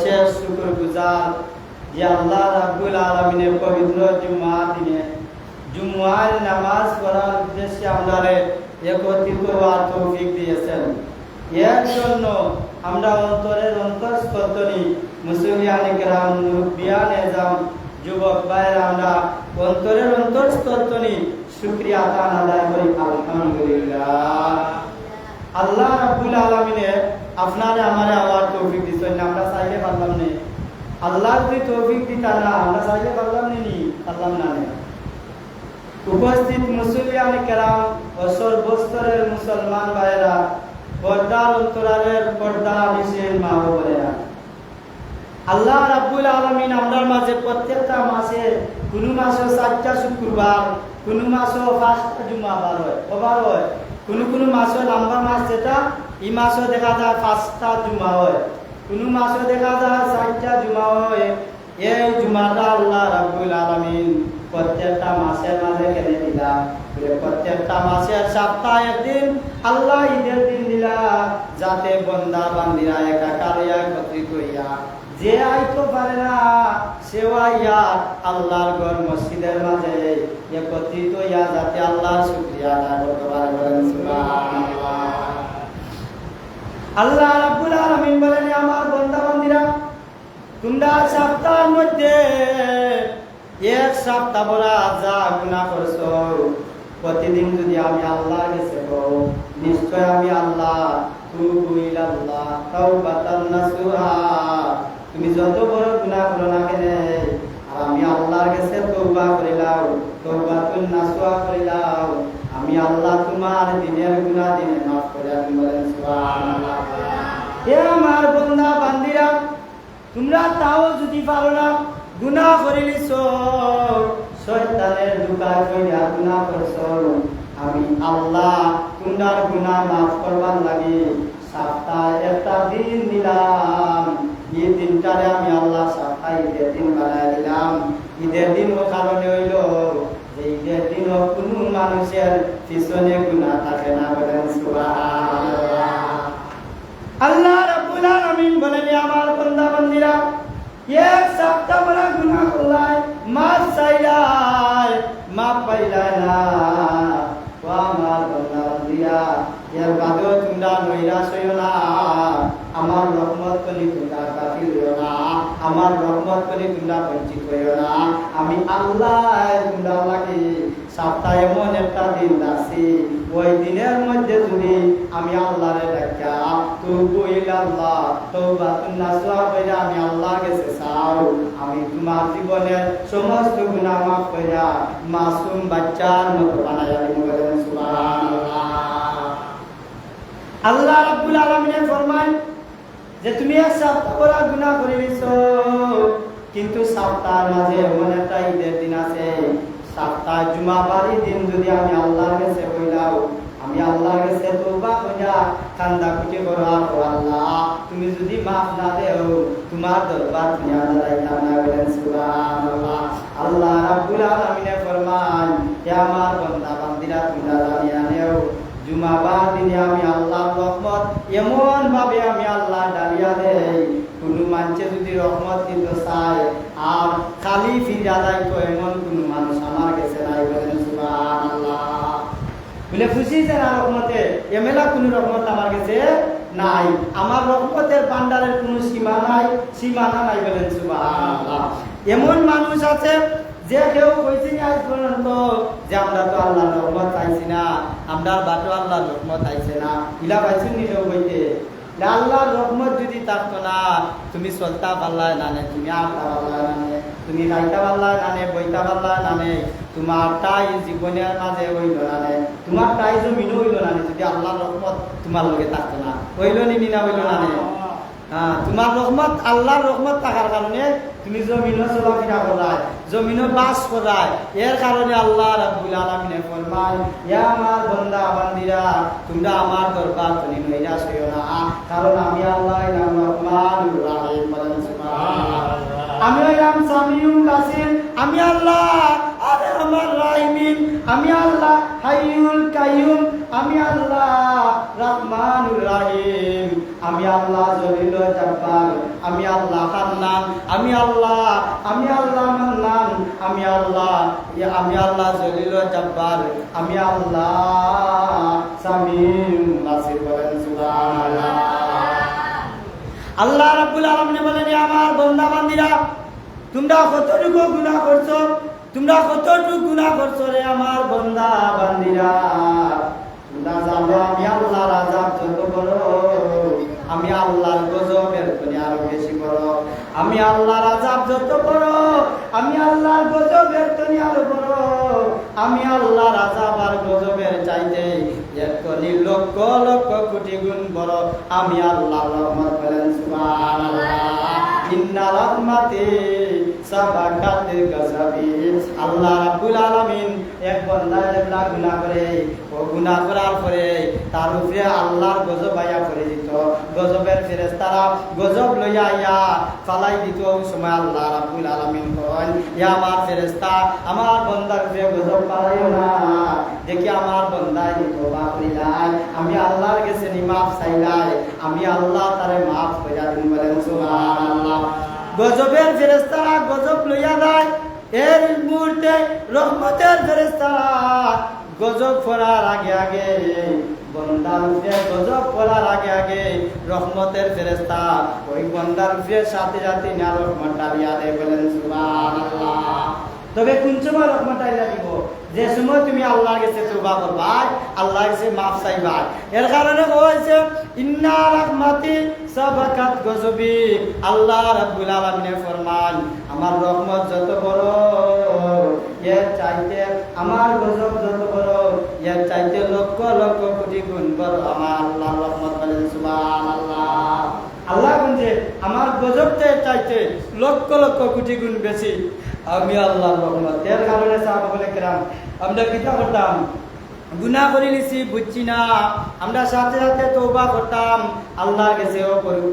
শেষ শুকরগুজার যে আল্লাহ রাব্বুল আলামিনের পবিত্র জুমার দিনে জুমার নামাজ পড়ার উদ্দেশ্যে আমাদের একত্রিত হওয়ার তৌফিক দিয়েছেন। এর জন্য আমরা অন্তরের অন্তঃস্থলতনি মুসলিয়ান কেরাম, মুরব্বিয়ান এজাম, যুবক ভাইয়েরা আমরা অন্তরের অন্তঃস্থলতনি শুকরিয়া আদায় করি আলহামদুলিল্লাহ। আল্লাহ রাব্বুল আলামিনে আপনারে আমারে আমার তৌফিক দিছেন, আমরা চাইলে পারলাম না। আল্লাহ যদি তৌফিক দিতা না আমরা চাইলে পারলাম নি, পারলাম না। উপস্থিত মুসলিয়ান কেরাম ও সর্বস্তরের মুসলমান ভাইয়েরা, পর্দার অন্তরালের পর্দা নিশের মা ও বোনেরা, আল্লাহ রাব্বুল আলামিন আমরার মাঝে প্রত্যেকটা মাসে কোন মাসে 4টা শুক্রবার, কোন মাসে 5টা জুমাবার হয়, ওবার হয়। কোন মাসে লম্বা মাস যেটা এই মাসে দেখা যায় 5টা জুমা হয়, কোন মাসে দেখা যায় 4টা জুমা হয়। এই জুমাটা আল্লাহ রাব্বুল আলামিন প্রত্যেকটা মাসের মাঝে কেনে দিলা, প্রত্যেকটা মাসের সপ্তাহে একদিন আল্লাহ ঈদের দিন দিলা, যাতে বন্দা বান্দিরা একাকার একত্রিত হইয়া যে আইতো পারে না সেও আইয়া আল্লাহর ঘর মসজিদের মাঝে একত্রিত হইয়া যাতে আল্লাহর শুকরিয়া আদায় করতে পারে। বলেন সুবহানাল্লাহ। আল্লাহ রাব্বুল আলামিন বলেন, আমার বান্দা বান্দিরা, তোমরা সপ্তাহের মধ্যে এক সপ্তাহ ভরা যা গুনাহ করছো, প্রতিদিন যদি আমি আল্লাহর কাছে কও, নিশ্চয় আমি আল্লাহ তুবু ইলাল্লাহ তাওবাতান নাসুহা, তুমি যত বড় গুনাহ করো না কেন আর আমি আল্লাহর কাছে তওবা করিলাম, তাওবাতুন নাসুহা করিলাম, আমি আল্লাহ তোমার দিনের গুনাহ দিনে মাফ করে দিই। বলেন সুবহানাল্লাহ। হে আমার বান্দা বান্দিরা, তোমরা তাও যদি পারো না, গুনাহ করিলিছো, শয়তানের ধোঁকায় পড়িয়া গুনাহ করছো, আমি আল্লাহ তোমার গুনাহ মাফ করবার লাগি সপ্তাহে একটা দিন দিলাম। এই দিনটারে আমি আল্লাহ সপ্তাহে ঈদের দিন বানাই দিলাম। ঈদের দিন ও কারণে হইল যে ঈদের দিন কোনো মানুষের পিছনে গুনাহ থাকে না। বলেন সুবহানাল্লাহ। আল্লাহ রাব্বুল আলামিন বলেন, আমার বান্দা বান্দিরা, এক সপ্তাহ বড় গুনাহ করলাই, মাফ চাইলাই, মাফ পাইলাই না। ও আমার বান্দা বান্দিরা, এর বাদেও তোমরা নৈরাশ হইও না, আমার রহমত করি তোমরা বাতিল হইও না, আমার রহমত করি তোমরা বঞ্চিত হইও না। আমি আল্লাহ তোমরা লাগি সপ্তাহে এমন একটা দিন আছে, ওই দিনের মধ্যে যদি আমি আল্লাহরে ডাকা তুবু ইলাল্লাহ তাওবাতুন নাসুহা কইরা আমি আল্লাহর কাছে চাও, আমি তোমার জীবনের সমস্ত গুনাহ মাফ কইরা মাসুম বাচ্চার মতো বানাইয়া দিব। বলেন সুবহানাল্লাহ। আল্লাহ রাব্বুল আলামিন ফরমান যে তুমি এক সপ্তাহ বড় গুনাহ করে নিছো, কিন্তু সপ্তাহের মাঝে এমন একটা ঈদের দিন আছে, সপ্তাহ জুমাবারের দিন যদি আমি আল্লাহর কাছে কইলাম, আমি আল্লাহর কাছে তওবা কইরা কান্দা কুটি করো, আল্লাহ তুমি যদি মাফ না দেও তোমার দরবার নিয়া দাঁড়াইতাম না। বলেন সুবহানাল্লাহ। আল্লাহ রাব্বুল আলামিন ফরমান, হে আমার বান্দা বান্দিরা, তোমরা জানিয়া নেও জুমাবার দিনে আমি আল্লাহর রহমত এমন ভাবে আমি আল্লাহ ডালিয়া দেই, কোন মানুষে যদি রহমত দিতে চায় আর খালি ফিরা যাইতো এমন কোন মানুষ আমার কাছে নাই। বলেন সুবহানাল্লাহ। বলে খুশি যে না রহমতে এমেলা কোন রহমত আমার কাছে নাই, আমার রহমতের ভান্ডারের কোন সীমা নাই, সীমানা নাই। বলেন সুবহানাল্লাহ। এমন মানুষ আছে যে কেউ কইছি আজ পর্যন্ত যে আমরা তো আল্লাহর রহমত পাইছি না, আমরা বাটো আল্লাহর রহমত আইছে না, ইলা পাইছি নি কেউ কইতে? আল্লাহর রহমত যদি থাকতো না, তুমি চলতা পারলাই না, তুমি আটটা পারলাই না, তুমি খাইতা পারলাই না, বইতা পারলাই না, তোমার তাই জীবনের মাঝে হইল না, তোমার তাই জমিন হইল না, যদি আল্লাহর রহমত তোমার লগে থাকতো না। হইল নি না হইল না? তোমার রহমত, আল্লাহর রহমত থাকার কারণে তুমি জমিনও চলাফেরা করায়, জমিনও বাস করায়, এর কারণে আল্লাহ রাব্বুল আলামিন ফরমান, হে আমার বান্দা বান্দিরা, তোমরা আমার দরবার থেকে নৈরাশ হইও না, কারণ আমি আল্লাহ নাম রহমানুর রহিম। বলেন সুবহানাল্লাহ। আমি হইলাম সামিউল বাসির, আমি আল্লাহ আরে আমার রাহিমিন, আমি আল্লাহ হাইয়ুল কাইয়ুম, আমি আল্লাহ রহমানুর রহিম। আমি আল্লাহ জলিল জব্বার, আমি আল্লাহ হান্নান, আমি আল্লাহ মান্নান, আমি আল্লাহ জলিল জব্বার, আমি আল্লাহ সামিউন নাসির। বলেন সুবহানাল্লাহ। আল্লাহ রাব্বুল আলামিন বলেন, আমার বান্দা বান্দীরা, তোমরা কতটুকু গুনাহ করছো, তোমরা কতটুকু গুনাহ করছো রে আমার বান্দা বান্দীরা। তোমরা জানো আমি আল্লাহর আযাব যত বড়, আমি আল্লাহর গজবের থেকে আরো বেশি বড়। আমি আল্লাহর আযাব যত বড়, আমি আল্লাহর গজবের থেকে আরো বড়। আমি আল্লাহর আযাব আর গজবের চাইতে এতনি লক্ষ লক্ষ কোটি গুণ বড় আমি আল্লাহর রহমত। বলেন সুবহানাল্লাহ। ইন্না রাহমাতি সাবাকাতিল গযাবি। আল্লাহ রাব্বুল আলামিন এক বান্দা যেগুলা গুনাহ করে, ও গুনাহ করার পরে তার উপরে আল্লাহর গজব আয়া করে দিত। গজবের ফেরেশতারা গজব লইয়া আইয়া ফালাই দিত। ওই সময় আল্লাহ রাব্বুল আলামিন কয়, ইয়া আমার ফেরেশতা, আমার বান্দার উপরে গজব পালাইও না। দেখি আমার বান্দায় তওবা করিলাই, আমি আল্লাহর কাছে মাফ চাইলাই, আমি আল্লাহ তারে মাফ কইরা দিন। বলেন সুবহানাল্লাহ। গজবের ফেরেশতারা গজব লইয়া যায়, এর মুহূর্তে রহমতের ফেরেশতারা গজব পড়ার আগে আগে, বান্দার উপরে গজব পড়ার আগে আগে রহমতের ফেরেশতা ওই বান্দার উপরে সাথে সাথে না রহমত ডালিয়া দেয়। বলেন সুবহানাল্লাহ। তবে কোন সময় রহমত ডালিয়া দিব? যে সময় তুমি আল্লাহর কাছে তওবা করবা, আল্লাহর কাছে মাফ চাইবা। এর কারণে কইছে ইন্না রাহমাতি সাবাকাত গজবি। আল্লাহ রাব্বুল আলামিন ফরমান, আমার রহমত যত বড়, এর চাইতে আমার গজব যত বড়, এর চাইতে লক্ষ লক্ষ কোটি গুণ বড় আমার আল্লাহর রহমত। বলেন সুবহানাল্লাহ। আল্লাহ বলছে আমার গজবতে চাইতে লক্ষ লক্ষ কোটি গুণ বেশি আমি আল্লাহর রহমত। এর কারণে সাহাবায়ে কেরাম আমরা কিতা করতাম? গুনাহ করে নিছি বুঝছি না, আমরা সাথে সাথে তওবা করতাম, আল্লাহর কাছে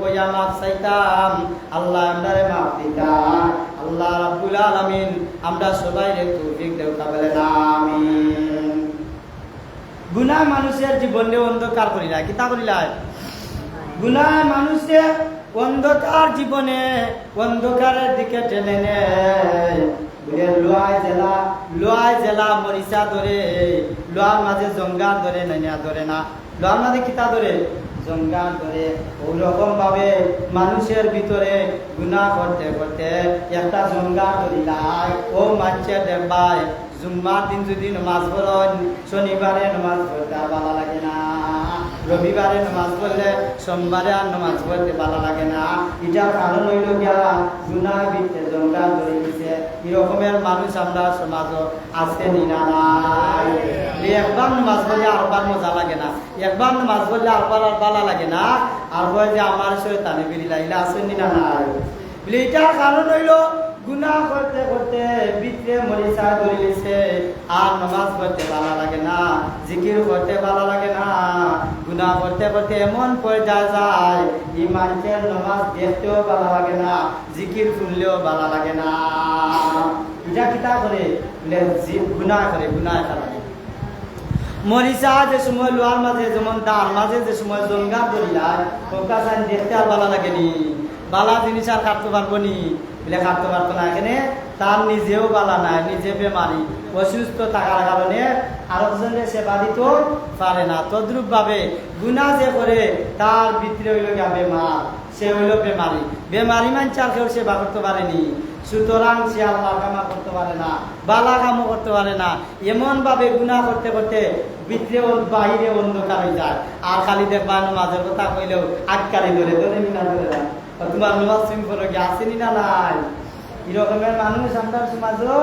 কইয়া মাফ চাইতাম, আল্লাহ আমরারে মাফ দিতাম। আল্লাহ রাব্বুল আলামিন আমরা সবাইরে তৌফিক দেও। বলেন আমিন। গুনাহ মানুষের জীবনে অন্ধকার করিলা, কিতা করিলা? গুনাহ মানুষের অন্ধকার জীবনে অন্ধকারের দিকে টেনে নেয়। লোহায় জেলা মরিচা ধরে, লোহার মাঝে জঙ্গার ধরে, না ধরে না, লোহার মাঝে কিতা ধরে? জঙ্গার ধরে। ওইরকম ভাবে মানুষের ভিতরে গুনাহ করতে করতে একটা জঙ্গার ধরিলাই। ও মানছে দেখবাই জুম্মার দিন যদি নামাজ পড়েন, শনিবারে নামাজ পড়তে ভালো লাগে না, রবিবারে নামাজ পড়লে সোমবারে আর নামাজ পড়তে ভালো লাগে না। এটার কারণ হইল গিয়া গুনাহ ভিতরে জঙ্গার ধরে দিছে। এরকমের মানুষ আমরা সমাজ আছে না নাই? একবার নামাজ পড়লে আরবার মজা লাগে না, একবার নামাজ পড়লে আরবার আর ভালো লাগে না। আর বলে যে আমার শয়তানে বেরি লাইলে আছে না নাই? এটার কারণ হইল গুনাহ করতে করতে ভিতরে মরিচা ধরে লিছে, আর নামাজ পড়তে ভালো লাগে না, জিকির করতে ভালো লাগে না। গুনাহ করতে করতে এমন পর্যায়ে যায় এই মানুষের নামাজ দেখতেও ভালো লাগে না, জিকির শুনলেও ভালো লাগে না। এটা কিতা করে? গুনাহ করে, গুনাহ করে। মরিচা যে সময় লোহার মাঝে, যেমন তার মাঝে যে সময় জঙ্গা ধরিলায়, ওকা সাইন দেখতে আর ভালো লাগেনি, বালা জিনিস আর কাটতে পারবো নি, বলে কাটতে পারতো না। এখানে তার নিজেও বালা নাই, নিজে বেমারি, অসুস্থ থাকার কারণে আরেকজনের সেবা দিতে পারে না। তদ্রুপ ভাবে গুনাহ যে করে তার ভিতরে হইল গিয়া বেমার, সে হইল বেমারি। বেমারি মানছে আর কেউ সেবা করতে পারেনি, সুতরাং সে আল্লাহ কামা করতে পারে না, বালা কামও করতে পারে না। এমন ভাবে গুনাহ করতে করতে ভিতরে বাহিরে অন্ধকার হয়ে যায়। আর খালি দেখবা নামাজের কথা কইলেও আটকারি ধরে ধরে নিনা ধরে না, তোমার নামাজ তুমি পড়ো কি আসেনি না নাই? এরকমের মানুষ আমরা সমাজও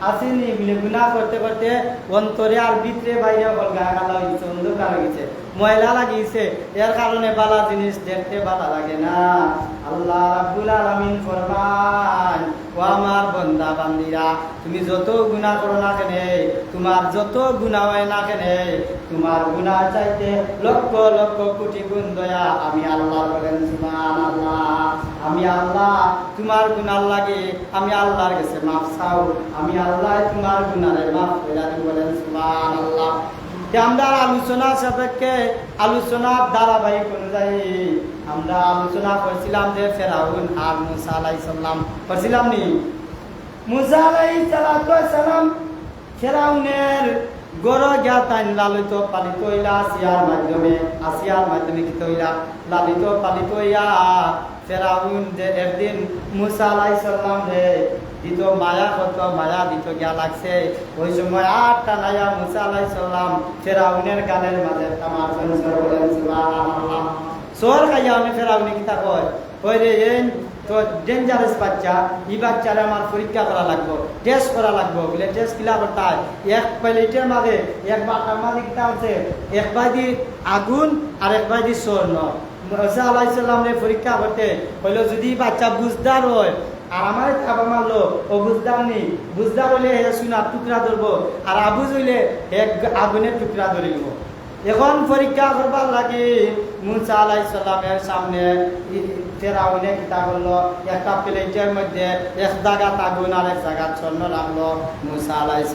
আসেনি। বলে গুনাহ করতে করতে অন্তরে আর ভিতরে বাইরে গা গালা হয়েছে, অন্ধকার হয়ে গেছে, ময়লা লাগিয়েছে। এর কারণে বালা জিনিস দেখতে ভালো লাগে না। আল্লাহ রাব্বুল আলামিন ফরমান, ও আমার বান্দা বান্দীরা, তুমি যত গুনাহ করো না কেন, তোমার যত গুনাহ হয় না কেন, তোমার গুনাহ চাইতে লক্ষ লক্ষ কোটি গুণ দয়া আমি আল্লাহ। বলেন সুবহানাল্লাহ। আমি আল্লাহ তোমার গুনাহ লাগে আমি আল্লাহর কাছে মাফ চাও, আমি আল্লাহ তোমার গুনাহে মাফ করে দিই। বলেন সুবহানাল্লাহ। যে আমরা আলোচনা সাপেক্ষে আলোচনার ধারাবাহিক অনুযায়ী আমরা আলোচনা করছিলাম যে ফেরাউন আর মুসা আলাইহিস সালাম করছিলাম নি। মুসা আলাইহিস সালাম ফেরাউনের গড় জ্ঞাতান লালিত পালিত হইলা আসিয়ার মাধ্যমে কি হইলা লালিত পালিত হইয়া ফেরাউন যে একদিন মুসা আলাইহিস সালাম রে দিত মায়া কত মায়া দিত গিয়া লাগছে। ওই সময় আর টানাইয়া মুসা আলাইহিস সালাম ফেরাউনের গালের মাঝে তামার সঞ্চর বলেন সুবহানাল্লাহ। সোর খাইয়া উনি ফেরাউনি কিতা কয় ওই রে এই তো ডেঞ্জারাস বাচ্চা, এই বাচ্চারে আমার পরীক্ষা করা লাগবো, টেস্ট করা লাগবো। বলে টেস্ট কিলা করতে হয়, এক প্লেটের মাঝে এক বাটার মাঝে কিতা হচ্ছে এক বাদি আগুন আর এক বাদি স্বর্ণ। মুসা আলাইহিস সালামরে পরীক্ষা করতে হইলো যদি বাচ্চা বুঝদার হয় আর আমার চাপা মারলো ও বুঝদার নেই, বুঝদার হইলে সোনার টুকরা ধরবো আর আবুজ হইলে এক আগুনের টুকরা ধরিব। এখন পরীক্ষা করবার লাগে মুসা আলাইহিস সালামের সামনে ফেরাউনে কিতা করলো, একটা প্লেটের মধ্যে এক জায়গা আগুন আর এক জায়গা স্বর্ণ রাখলো। মুসা আলাইহিস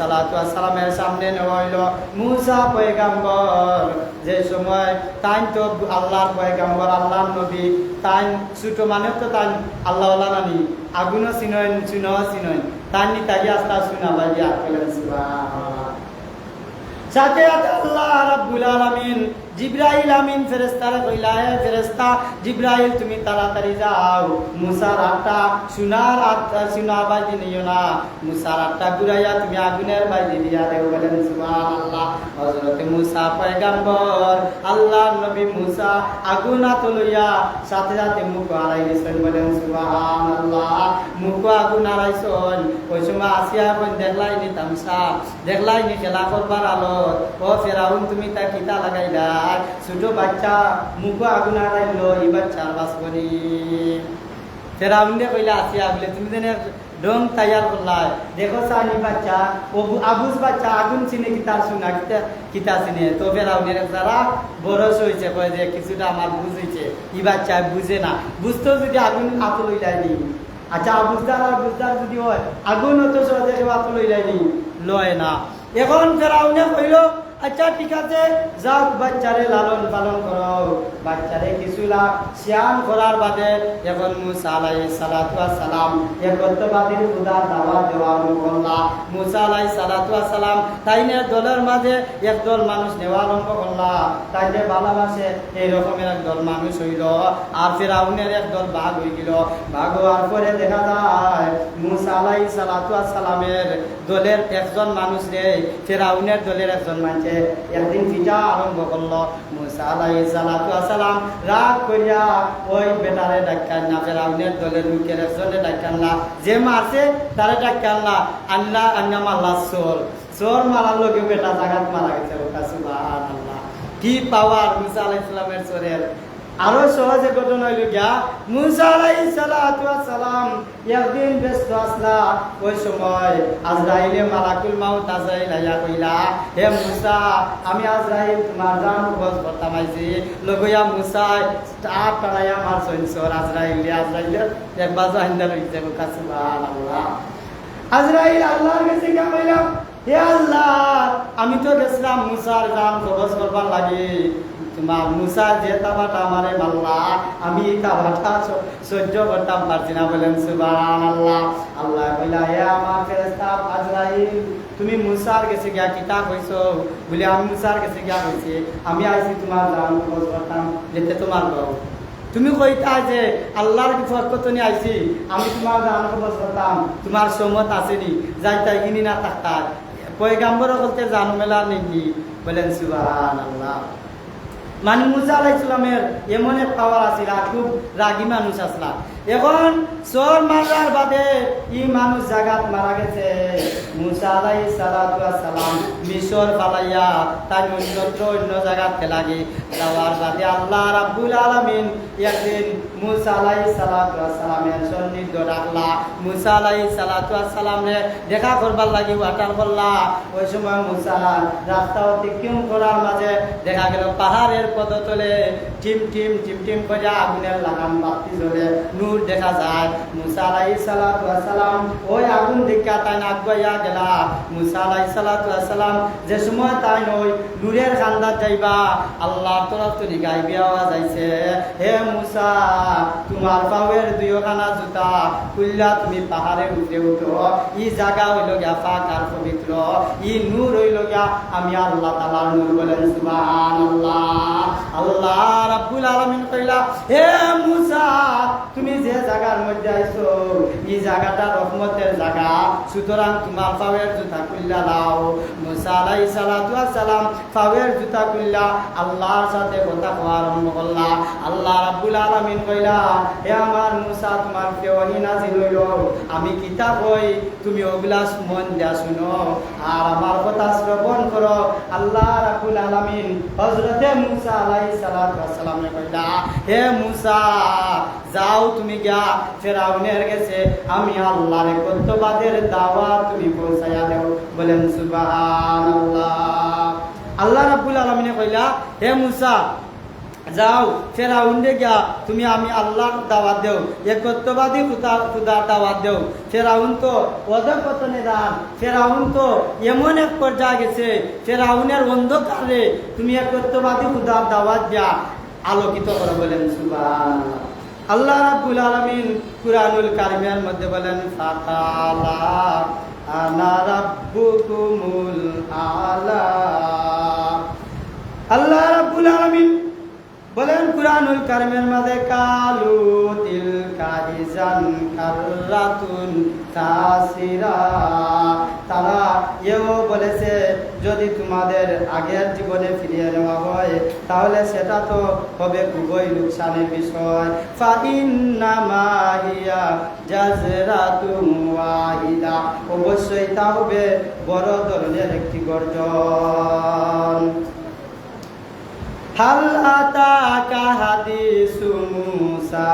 সালামের সামনে নেওয়া হইলো। মুসা পয়গাম্বর যে সময় তাই তো আল্লাহর পয়গাম্বর, আল্লাহর নবী, তাই ছোট মানে তো তাই আল্লাহ নানি আগুনও চিনইন চুনও চিনইন তাই নি তাই আস্তা শুনা বাজি আর কইলেন সুবহানাল্লাহ। সাথে আল্লাহ রাব্বুল আলামিন জিবরাইল আমিন ফেরেশতারে কইলা, হে ফেরেশতা জিবরাইল তুমি তাড়াতাড়ি যাও, মুসার আটটা সোনার বাইদি নিও না, মুসার আটটা ঘুরাইয়া তুমি আগুনের বাইদি দিয়া দেও। বলেন সুবহানাল্লাহ। হযরত মুসা পয়গম্বর আল্লাহর নবী মুসা আগুন হাতে লইয়া সাথে সাথে মুখ হারাই দিছেন। বলেন সুবহানাল্লাহ। মুখ আগুন হারাইছেন। ওই সময় আসিয়া কই দেখলাই নি তামসা, দেখলাই নি খেলা করবার আলো, ও ফেরাউন তুমি তা কিতা লাগাইলা, ছোট বাচ্চা মুখ আগুন হারাইলো, এই বাচ্চার বাঁচবনি। ফেরাউন দে কইলা আসিয়া বলে তুমি যেন রং তৈয়ার করলাই, দেখো সানি বাচ্চা ও আবুজ বাচ্চা আগুন চিনে কিতার শুনা কিতা চিনে। তো ফেরাউনের যারা বরস হয়েছে কয় যে কিছুটা আমার বুঝেছে, এই বাচ্চা বুঝে না, বুঝতেও যদি আগুন হাত লইলাইনি। আচ্ছা বুঝদার আর বুঝদার যদি হয় আগুন হতো সহজে হাত লইলাইনি, লয় না। এখন ফেরাউনে কইল আচ্ছা ঠিক আছে যাও বাচ্চারে লালন পালন করো। বাচ্চারে কিছুলা শিয়ান করার বাদে এখন মুসা আলাইহিস সালাম একত্ববাদীর খুদার দাওয়াত দেওয়া করলা। মুসা আলাইহিস সালাম তাইনের দলের মাঝে একদল মানুষ নেওয়া আরম্ভ করলা। তাইতে ভালোবাসে এই রকমের একদল মানুষ হইল আর ফেরাউনের একদল ভাগ হয়ে গেল। ভাগ হওয়ার পরে দেখা যায় মুসা আলাইহিস সালামের দলের একজন মানুষ রে ফেরাউনের দলের একজন মানুষ একদিন পিঠা আরম্ভ করলো। মুসা আলাইহিস সালাম রাগ করিয়া ওই বেটারে ডাক্তার না, ফেরাউনের দলের লোকের একজনে ডাক্তার না, যে মারছে তারে ডাক্তার না, আল্লাহ আন্না মাল্লা চোর মারার লোকে বেটা জাগাত মারা গেছে। সুবহানাল্লাহ। কি পাওয়ার মুসা আলাইহিস সালামের চোরের। আরো সহজে ঘটনা হইল গিয়া মুসা আলাইহিস সালাম একদিন ব্যস্ত আসলা। ওই সময় আজরাইলে মালাকুল মাউত আজরাইল আইয়া কইলা, হে মুসা আমি আজরাইল তোমার জান কবজ করতাম আইছি। লগইয়া মুসা স্টার্ট করাইয়া মার সঞ্চর আজরাইল একবার জাহিন্দা লইতে কা। সুবহানাল্লাহ। আজরাইল আল্লাহর কাছে গিয়া কইলা, হে আল্লাহ আমি তো গেছিলাম মুসার জান কবজ করবার লাগে, তোমার মুসা যে তাবাটা আমারে মারলা আমি এই তাবাটা সহ্য করতাম পারছি না। বলেন সুবহানাল্লাহ। আল্লাহ কইলা, হে আমার ফেরেশতা আজরাইল তুমি মুসার কাছে গিয়া কিতা কইছো? বলে আমি মুসার কাছে গিয়া কইছি আমি আইছি তোমার জান কবজ করতাম, যেতে তোমার বউ তুমি কইতা যে আল্লাহর পক্ষ থেকে আইছি আমি তোমার জান কবজ করতাম, তোমার সমত আসেনি যাইতাই কিনি না থাকতা পয়গাম্বর বলতে জানো মেলা নেই। বলেন সুবহানাল্লাহ। মানে মুসা আলাইহিস সালামের এমন এক পাওয়ার আছিল, খুব রাগী মানুষ আসলা। এখন চোর মারার বাদে ই মানুষ জাগাত মারা গেছে। মুসা আলাইহিস সালাম মিশর পালাইয়া তাই অন্য জায়গাত লাগে যাওয়ার বাদে আল্লাহ রাব্বুল আলামিন একদিন মুসা আলাইহিস সালামের সন্নিধ্য ডাকলা। মুসা আলাইহিস সালামরে দেখা করবার লাগি ওয়াটার করলা। ওই সময় মুসা রাস্তা অতিক্রম করার মাঝে দেখা গেল পাহাড়ের পদতলে টিম টিম করে আগুনের লাগাম বাতি জ্বলে, নূর নূর দেখা যায়। মুসা আলাইহিস সালাতু ওয়াস সালাম ওই আগুন দেখা তাই না আগুয়া গেলা। মুসা আলাইহিস সালাতু ওয়াস সালাম যে সময় তাই নই নূরের খান্দাত যাইবা আল্লাহর তরফ থেকে গাইবি আওয়াজ আইছে, হে মুসা তোমার পাওয়ের দুইখানা জুতা খুললা তুমি পাহাড়ের উপরে উঠো। ই জায়গা হইল গিয়া পাক আর পবিত্র, ই নূর হইল গিয়া আমি আল্লাহ তাআলার নূর। বলেন সুবহানাল্লাহ। আল্লাহ রাব্বুল আলামিন কইলা, হে মুসা তুমি যে জায়গার মধ্যে আইছো এই জায়গাটা রহমতের জায়গা, সুতরাং তোমার পাওয়ের জুতা খুললা লাও। মুসা আলাইহিস সালাতু ওয়াস সালাম পাওয়ের জুতা খুললা আল্লাহর সাথে কথা কওয়া আরম্ভ করলা। আল্লাহ রাব্বুল আলামিন কইলা, হে আমার মুসা তোমার ওহী নাযিল হইল, আমি কিতাব হই তুমি ওগুলা মন দিয়া শুনো আর আমার কথা শ্রবণ করো। আল্লাহ রাব্বুল আলামিন হযরতে মুসা আলাইহিস সালাতু ওয়াস সালামে কইলা, হে মুসা যাও তুমি গিয়া ফিরআউনের কাছে আমি আল্লাহর একত্ববাদের দাওয়াত তুমি পৌঁছায়া দাও। বলেন সুবহানাল্লাহ। আল্লাহ রাব্বুল আলামিনে কইলা, হে মুসা যাও ফেরাউন্ডে গিয়া তুমি আমি আল্লাহর দাওয়াত দেও, একত্ববাদী খুদার দাওয়াত দেও। ফেরাউন তো অধঃপতনে যান, ফেরাউন তো এমন এক পর্যায়ে গেছে, ফেরাউনের অন্ধকারে তুমি একত্ববাদী খুদার দাওয়াত দিয়া আলোকিত করো। বলেন সুবহানাল্লাহ। আল্লাহ রাব্বুল আলামিন কুরআনুল কারীমের মধ্যে বলেন, ফাকালা আনা রাব্বুকুমুল আলা। আল্লাহ রাব্বুল আলামিন বলেন কুরআনুল কারীমের মধ্যে, কালু তিলকা ইজান কাররাতুন তাসিরা। তারা এও বলেছে যদি তোমাদের আগের জীবনে ফিরিয়ে নেওয়া হয় তাহলে সেটা তো হবে খুবই লোকসানের বিষয়। ফা ইন্নামা হিয়া জাজরাতুন ওয়াহিদা, অবশ্যই তা হবে বড় ধরনের একটি গর্জন। হাল আতাকা হাদিসু মুসা,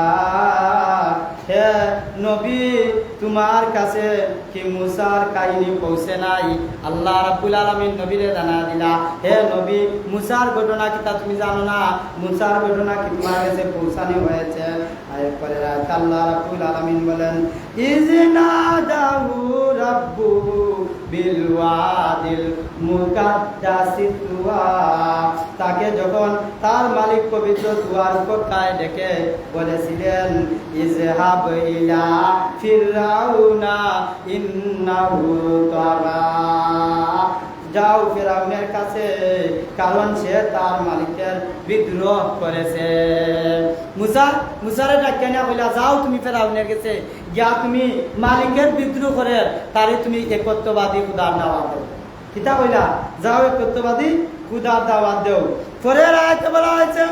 হে নবী তোমার কাছে কি মুসার কাহিনী পৌঁছে নাই? আল্লাহ রাব্বুল আলামিন নবীরে জানা দিলা, হে নবী মুসার ঘটনা কি তা তুমি জানো না? মুসার ঘটনা কি তোমার কাছে পৌঁছানো হয়েছে? এরপরে আল্লাহ রাব্বুল আলামিন বলেন, ইজনাদাহু রাব্বুহু বিল ওয়াদিল মুকাদ্দাসি তুয়া। তাকে যখন তার মালিক পবিত্র তুয়ার কোঠায় ডেকে বলেছিলেন, ইজহাব ইলা ফিরআউনা ইন্নাহু তাগা, যাও ফিরআউনের কাছে, কারণ সে তার মালিকের বিদ্রোহ করেছে। মুসারে ডাকিয়া নিয়া কইলা, যাও তুমি ফিরআউনের কাছে গিয়া তুমি মালিকের বিদ্রোহ করে তারে তুমি একত্ববাদী খুদার দাওয়াত দাও। কিতা কইলা? যাও একত্ববাদী খুদার দাওয়াত দাও। পরের আয়াতে বলা হয়েছে,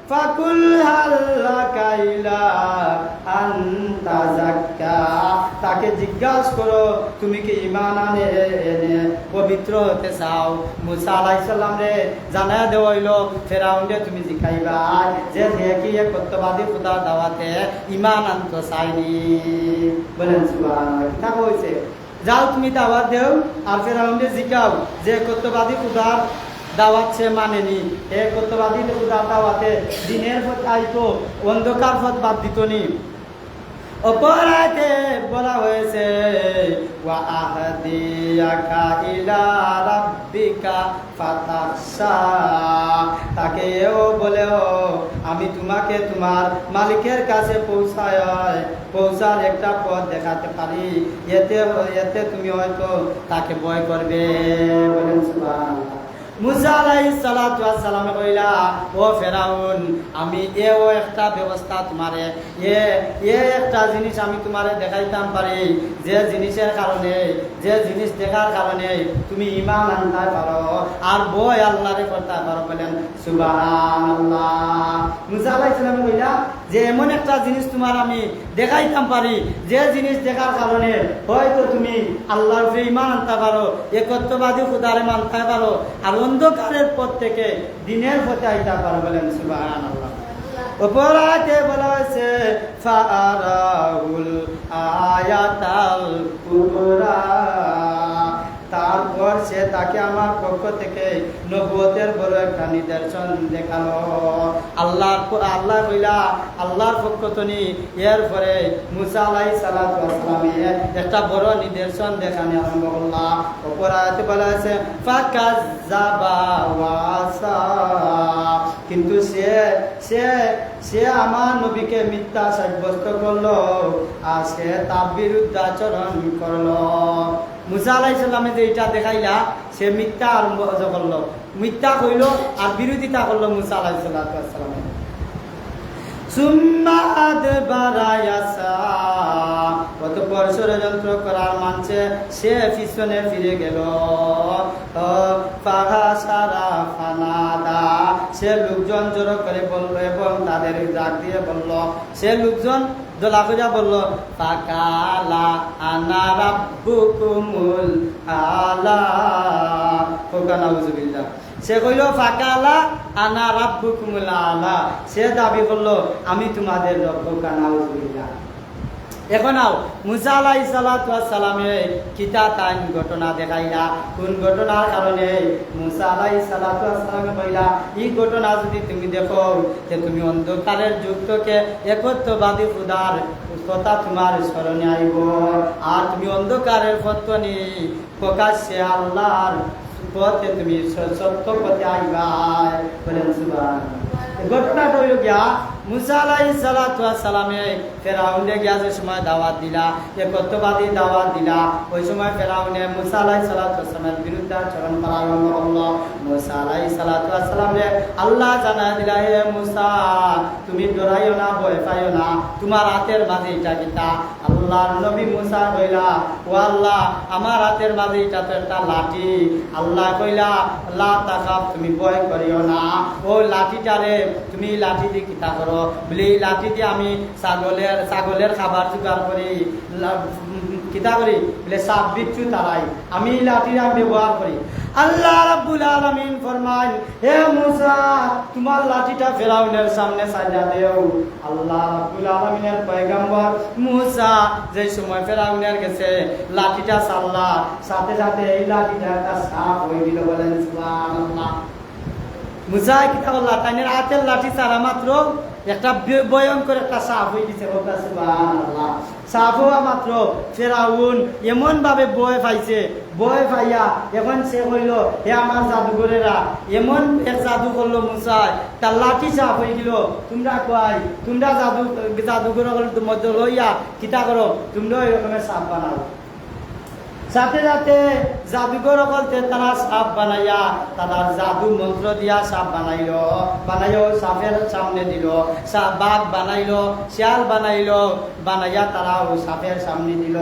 ফাকুল হাল্লাকা ইলা আনতা যাক্কা, তাকে জিজ্ঞাসা করো তুমি কি ঈমান এনে পবিত্র হতে চাও? মুসা আলাইহিস সালাম রে জানায়া দেওয়া হইলো ফিরআউনকে তুমি জিজ্ঞাইবা যে কি একত্ববাদী খুদার দাওয়াতে ঈমান আনতে চাইনি। বলেন সুবহানাল্লাহ। তা কইছে যাও তুমি দাওয়াত দেও আর ফিরআউনকে জিজ্ঞাও যে একত্ববাদী খুদার দাওয়াত সে মানেনি, একত্ববাদী খুদার দাওয়াতে দিনের পথ আইতো, অন্ধকার পথ বাদ দিত নি। অপর আয়াতে বলা হয়েছে, ওয়া আহদিয়াকা ইলা রাব্বিকা ফাতাখশা, তাকে এও বলেও আমি তোমাকে তোমার মালিকের কাছে পৌঁছার একটা পথ দেখাতে পারি, এতে তুমি হয়তো তাকে ভয় করবে। বলেন সুবহানাল্লাহ। মুসা আলাইহিস সালাতু ওয়াস সালাম কইলা, ও ফিরআউন আমি এও একটা ব্যবস্থা তোমারে একটা জিনিস আমি তোমারে দেখাইতাম পারি, যে জিনিসের কারণে যে জিনিস দেখার কারণে তুমি ঈমান আনতে পারো আর ভয় আল্লাহরে করতে পারো। বলেন সুবহানাল্লাহ। মুসা আলাইহিস সালাম কইলা যে এমন একটা জিনিস তোমার আমি দেখাইতাম পারি, যে জিনিস দেখার কারণে হয়তো তুমি আল্লাহর উপরে ঈমান আনতে পারো, একত্ববাদী খুদারে মানতে পারো আর অন্ধকারের পথ থেকে দিনের পথে আইতে পারো। বলেন সুবহানাল্লাহ। অপরাধে বলা হয়েছে ফাআরাহুল আয়াতাল কুবরা, তারপর সে তাকে আমার পক্ষ থেকে নবুয়তের বড় একটা নিদর্শন দেখালো। আল্লাহ কইলা আল্লাহর পক্ষ থেকে এরপরে মুসা আলাইহিস সালাতু ওয়াস সালামে একটা বড় নিদর্শন দেখানো আরম্ভ করলা। অপর আয়াতে বলা আছে ফাকাজ্জাবা ওয়াসা, কিন্তু সে আমার নবীকে মিথ্যা সাব্যস্ত করলো আর সে তার বিরুদ্ধে আচরণ করলো। মুসা আলাইহিস সালামে যে এটা দেখাইলা সে মিথ্যা আরম্ভ করলো, মিথ্যা কইলো আর বিরোধিতা করলো মুসা আলাইহিস সালাম। অতঃপর ষড়যন্ত্র করার মানছে সে পিছনে ফিরে গেল। সে লোকজন জড়ো করে বলল এবং তাদের ডাক দিয়ে বলল, সে লোকজন দোলা খুঁজা বলল ফাকালা আনা রাব্বুকুমুল আলা। নাউযুবিল্লাহ। সে কইল ফাকালা আনা রাব্বুকুমুল আলা, সে দাবি করলো আমি তোমাদের রব। নাউযুবিল্লাহ। এখন মুসা আলাইহিস সালাতু ওয়াস সালামে কিতা তাইন ঘটনা দেখাইলা, কোন ঘটনার কারণে মুসা আলাইহিস সালাতু ওয়াস সালামে কইলা এই ঘটনা যদি তুমি দেখো যে তুমি অন্ধকারের যুগকে একত্ববাদী খুদার কথা তোমার স্মরণে আইব, আর তুমি অন্ধকারের পথ নিয়ে প্রকাশ্যে আল্লাহর পথে তুমি সত্য পথে আইবা। বলেন সুবহানাল্লাহ। ঘটনাটা হইল গিয়া মুসা আলাইহিস সালাতু ওয়াস সালামে ফেরাউনে গিয়া যে সময় দাওয়াত দিলা, একত্ববাদী দাওয়াত দিলা, ওই সময় ফেরাউনে মুসা আলাইহিস সালাতু ওয়াস সালামের বিরুদ্ধে আচরণ করা আরম্ভ করলো। মুসা আলাইহিস সালাতু ওয়াস সালামে আল্লাহ জানায় দিলা, হে মুসা তুমি ডরাইও না, ভয় পাইও না, তোমার হাতের মাঝে এটা কিতা? আল্লাহর নবী মুসা কইলা, ও আল্লাহ আমার হাতের মাঝে এটা তো একটা লাঠি। আল্লাহ কইলা লা তাখাফ, তুমি ভয় করিও না, ও লাঠিটারে তুমি লাঠি দিয়ে কিতা করো? বলে এই লাঠি দিয়ে আমি ছাগলের খাবার জোগাড় করি, কিতা করি বলে সাপ বিচ্ছু তারাই, আমি লাঠি ব্যবহার করি। আল্লাহ রাব্বুল আলামিন ফরমান, হে মুসা তোমার লাঠিটা ফেরাউনের সামনে সাজা দেও। আল্লাহ রাব্বুল আলামিনের পয়গম্বর মুসা যে সময় ফেরাউনের গেছে লাঠিটা সাল্লা, সাথে সাথে এই লাঠিটা একটা সাপ হয়ে গেল। বলেন সুবহানাল্লাহ। মুসা কিতা বললা, তাইনের হাতের লাঠি ছাড়া মাত্র একটা ভয়ঙ্কর একটা সাপ হয়ে গেছে। সুবহানাল্লাহ। সাপ হওয়া মাত্র ফেরাউন এমন ভাবে ভয় পাইছে, ভয় পাইয়া এখন সে কইল, হে আমার জাদুঘরেরা, এমন এক জাদু করলো মুসায়, তার লাঠি সাপ হয়ে গেল। তোমরা কয় তোমরা জাদুঘর মধ্যে লইয়া কিতা করো, তোমরা ওই রকমের সাপ বানাও। সাথে সাথে জাদুঘর বলতে তারা সাপ বানাইয়া তাদের জাদু মন্ত্র দিয়া সাপ বানাইও সাপের সামনে দিল, বাঘ বানাইলো, শিয়াল বানাইলো, বানাইয়া তারাও সাপের সামনে দিল।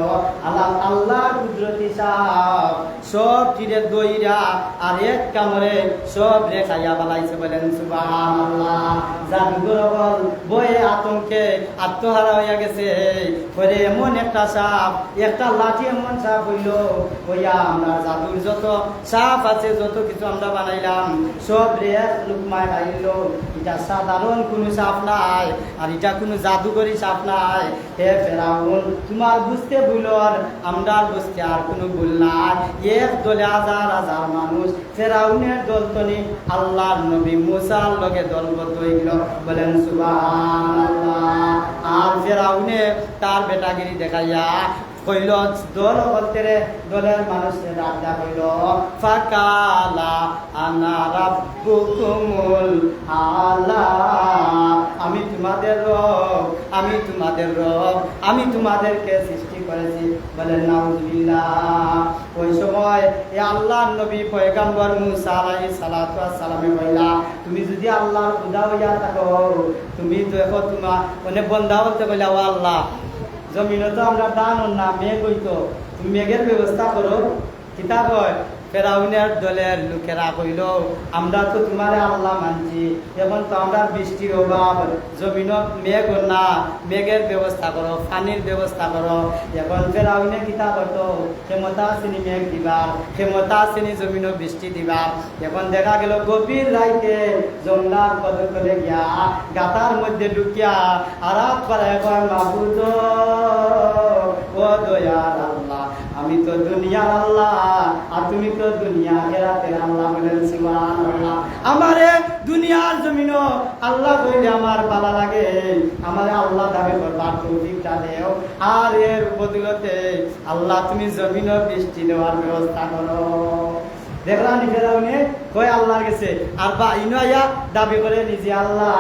আল্লাহর কুদরতি সাপ সব তীরে দইরা আর এক কামড়ে সব রেখাইয়া বানাইছে। বলেন সুবহানাল্লাহ। জাদুঘর বল বয়ে আতঙ্কে আত্মহারা হইয়া গেছে। পরে এমন একটা সাপ, একটা লাঠি এমন সাপ হইল, ওইয়া আমরা জাদুর যত সাপ আছে, যত কিছু আমরা বানাইলাম সব রে লুকমায় খাইল। এটা সাধারণ কোনো সাপ নাই, আর এটা কোনো জাদুকরি সাপ নাই। হে ফেরাউন, তোমার বুঝতে ভুল আর আমরা বুঝতে আর কোনো ভুল নাই। এক দলে হাজার হাজার মানুষ, ফেরাউনের দল তনি আল্লাহর নবী মুসার লগে দলবদ্ধ হয়ে গেল। বলেন সুবহানাল্লাহ। আর ফেরাউনে তার বেটাগিরি দেখাইয়া কইল, দল বলতে দলের মানুষের রাজা কইল ফাকালা আনা রাব্বুকুমুল আলা, আমি তোমাদের রব, আমি তোমাদের রব, আমি তোমাদেরকে সৃষ্টি করেছি। বলেন নাউযুবিল্লাহ। ওই সময় এই আল্লাহর নবী পয়গম্বর মুসা আলাইহিস সালাতু ওয়াস সালামে কইলা, তুমি যদি আল্লাহর খুদা হইয়া থাকো, তুমি দেখো তোমার মানে বন্ধা বলতে কইলা, ও আল্লাহ জমিনে তো আমরা দান না, মেঘ হইতো, তুমি মেঘের ব্যবস্থা করো। কিতা কয় ফেরাউনের দলের লোকেরা কইল, আমরা তো তোমার আল্লাহ মানছি, এখন তো আমরা বৃষ্টির অভাব, জমিন মেঘ না, মেঘের ব্যবস্থা করো, পানির ব্যবস্থা করো। এখন ফেরাউনে কিতা করতো, ক্ষমতা আসেনি মেঘ দিবার, ক্ষমতা আসেনি জমিন বৃষ্টি দিবার। এখন দেখা গেল গভীর রাইতে জঙ্গলার কদলে গিয়া গাতার মধ্যে ঢুকিয়া আরাত করে কয়, মাহবুদ ও দয়ার আল্লাহ, আমি তো দুনিয়ার আল্লাহ আর তুমি তো দুনিয়া হেরাতের আল্লাহ বলেন সুবহানাল্লাহ। আমারে দুনিয়ার জমিনও আল্লাহ কইলে আমার ভালো লাগে, আমারে আল্লাহ দাবি করবার তৌফিকটা দেও। আর এর বদলতে আল্লাহ তুমি জমিনও বৃষ্টি দেওয়ার ব্যবস্থা করো। দেখলাম ফেরাউনে কয় আল্লাহর কাছে, আর বা ইনাইয়া দাবি করে নিজে আল্লাহ।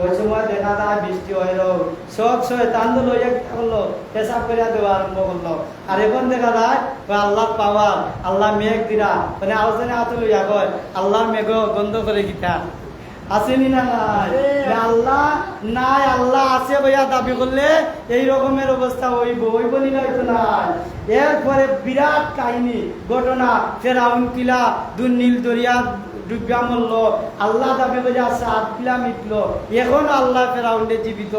ওই সময় দেখা যায় বৃষ্টি হইল, সব শয়তান লইয়া করলো, পেশাব করে দেওয়া আরম্ভ করলো। আর এখন দেখা যায় আল্লাহ পাওয়ার, আল্লাহ মেঘ দিরা, মানে আলোচনা হাতে লইয়া কয় আল্লাহর মেঘ গন্ধ করে গীতা আসেনি না নাই? আল্লাহ নাই, আল্লাহ আছে বইয়া দাবি করলে এই রকমের অবস্থা হইব, হইব নি না? হইতো নাই। এরপরে বিরাট কাহিনী ঘটনা, ফেরাউন কিলা দুর্নীল দরিয়া ডুবিয়া মরল, আল্লাহ দাবি করে আছে আটকিলা মিটলো। এখন আল্লাহ ফেরাউন্ডে জীবিত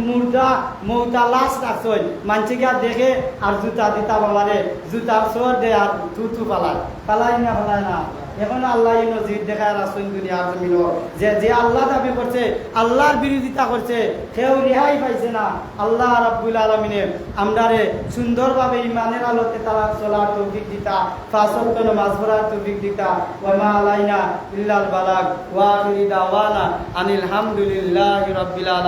মুর্দা মৌতা লাশ রাখছই, মানছে গিয়া দেখে আর জুতা দিতা বাবারে, জুতার সোর দে আর থুতু পালাই না পালাই না। এখন আল্লাহ নজির দেখায় রাসুল দুনিয়ার জমিন, যে আল্লাহ দাবি করছে, আল্লাহর বিরোধিতা করছে, কেউ রেহাই পাইছে না। আল্লাহ রাব্বুল আলামিনে আমরারে সুন্দরভাবে ইমানের আলোতে তারা চলার তৌফিক দিতা, পাঁচ ওয়াক্ত নামাজ পড়ার তৌফিক দিতা। ওয়া মা আলাইনা ইল্লাল বালাগ ওয়া আখিরি দাওয়ানা আনিল হামদুলিল্লাহি রাব্বিল আলামিন।